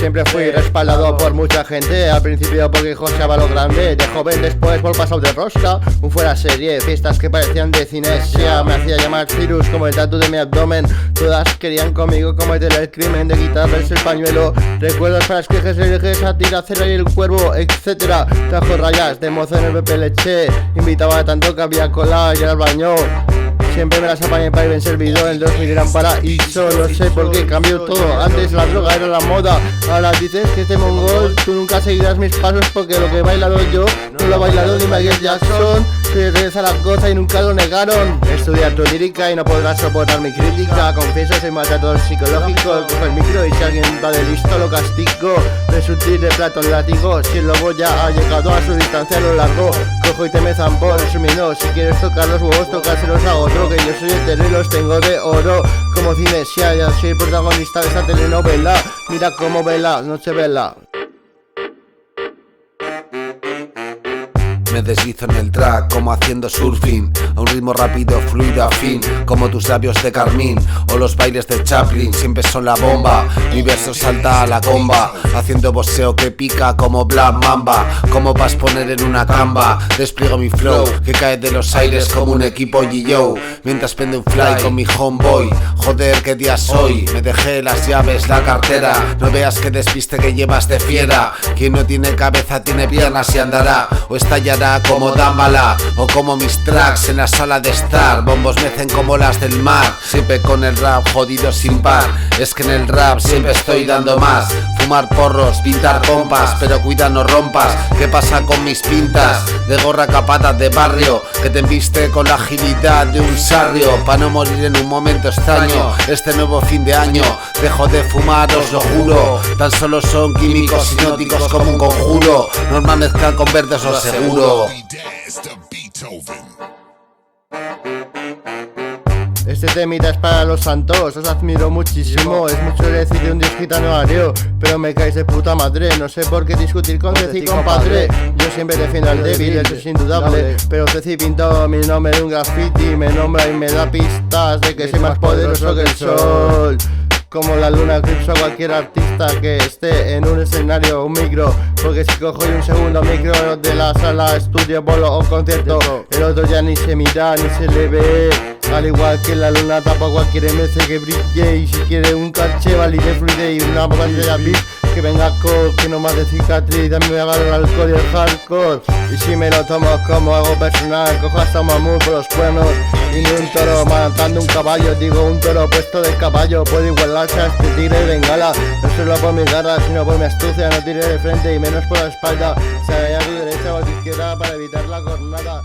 Siempre fui respaldado por mucha gente. Al principio porque joseaba lo grande, de joven después por pasado de rosca. Un fuera serie, fiestas que parecían de cinesia. Me hacía llamar Cirus como el tatu de mi abdomen. Todas querían conmigo cometer el crimen de quitarles el pañuelo. Recuerdos para esquejes, herejes, sátira, cera y el cuervo, etcétera. Trajo rayas de mozo en el Pepe Leche. Invitaba tanto que había cola y era el baño. Siempre me las apañé para ir bien servido. En 2000 eran paraíso. No sé por qué cambió todo. Antes la droga era la moda. Ahora dices que este mongol. Tú nunca seguirás mis pasos porque lo que he bailado yo no lo ha bailado ni Michael Jackson. Se regresa la cosa y nunca lo negaron. Estudiar tu lírica y no podrás soportar mi crítica. Confieso, soy maltratador psicológico. Cojo el micro y si alguien va de listo lo castigo. De sutil de plato en látigo. Si el lobo ya ha llegado a su distancia a lo largo, cojo y te me zampo. Resumiendo, si quieres tocar los huevos, tocárselos a otro. Que yo soy eterno y los tengo de oro. Como cinesia, ya soy el protagonista de esa telenovela. Mira cómo vela, noche vela. Me deslizo en el track como haciendo surfing, a un ritmo rápido, fluido, afín, como tus labios de carmín o los bailes de Chaplin. Siempre son la bomba, mi verso salta a la comba, haciendo boxeo que pica como Black Mamba. Como vas a poner en una camba, despliego mi flow que cae de los aires como un equipo G.O. Mientras prende un fly con mi homeboy. Joder, qué día soy, me dejé las llaves, la cartera. No veas que despiste que llevas de fiera. Quien no tiene cabeza tiene piernas y andará o estallará como Dambala o como mis tracks en la sala de estar. Bombos mecen como las del mar, siempre con el rap jodido sin par. Es que en el rap siempre estoy dando más. Fumar porros, pintar pompas, pero cuida no rompas. ¿Qué pasa con mis pintas? De gorra capada de barrio, que te embiste con la agilidad de un sarrio. Pa' no morir en un momento extraño, este nuevo fin de año dejo de fumar, os lo juro. Tan solo son químicos hipnóticos como un conjuro. Normal mezclar con verdes o seguro. Este temita es para los santos, os admiro muchísimo. Es mucho decir de un dios gitano areo, pero me caes de puta madre. No sé por qué discutir con Ceci, compadre. Yo siempre defiendo al débil, eso es indudable. Pero Ceci pintó mi nombre en un graffiti, me nombra y me da pistas de que soy más poderoso que el sol. Como la luna eclipso a cualquier artista que esté en un escenario o un micro. Porque si cojo y un segundo micro de la sala, estudio, bolo o concierto, el otro ya ni se mira ni se le ve. Al igual que la luna tapa cualquier MC que brille. Y si quiere un caché valide fluide y una pantalla beat que venga con que no más de cicatriz. También me agarro el alcohol y el hardcore. Y si me lo tomo como algo personal, cojo hasta un mamut por los cuernos y ni un toro matando un caballo. Digo un toro puesto de caballo puede igualarse a este tigre de bengala. No solo por mi garra sino por mi astucia. No tire de frente y menos por la espalda. Se vaya a tu derecha o a tu izquierda para evitar la cornada.